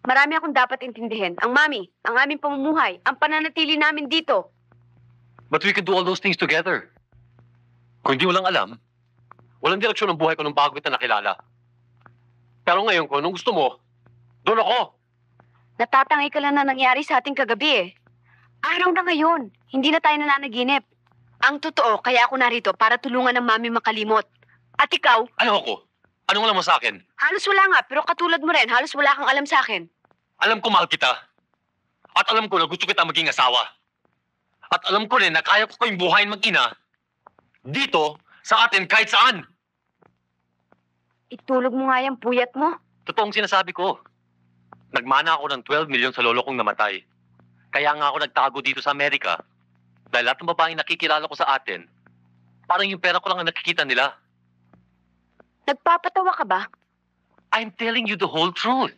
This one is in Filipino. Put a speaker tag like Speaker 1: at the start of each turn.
Speaker 1: Marami akong dapat intindihin. Ang mami, ang aming pamumuhay, ang pananatili namin dito.
Speaker 2: But we can do all those things together. Kung hindi mo lang alam, walang direksyon ng buhay ko nung bago kita nakilala. Pero ngayon ko, nung gusto mo, doon ako.
Speaker 1: Natatangay ka lang na nangyari sa ating kagabi eh. Araw na ngayon, hindi na tayo nananaginip. Ang totoo, kaya ako narito para tulungan ng mami makalimot. At ikaw?
Speaker 2: Ano ako? Anong alam mo sa akin?
Speaker 1: Halos wala nga, pero katulad mo rin, halos wala kang alam sa akin.
Speaker 2: Alam ko mahal kita. At alam ko na gusto kita maging asawa. At alam ko rin na kaya ko kayong buhayin mag-ina dito, sa atin, kahit saan.
Speaker 1: Itulog mo nga yung puyat mo.
Speaker 2: Totoong sinasabi ko. Nagmana ako ng 12 million sa lolo kong namatay. Kaya nga ako nagtago dito sa Amerika. Dahil lahat ng babaeng nakikilala ko sa atin, parang yung pera ko lang ang nakikita nila.
Speaker 1: Nagpapatawa ka ba?
Speaker 2: I'm telling you the whole truth.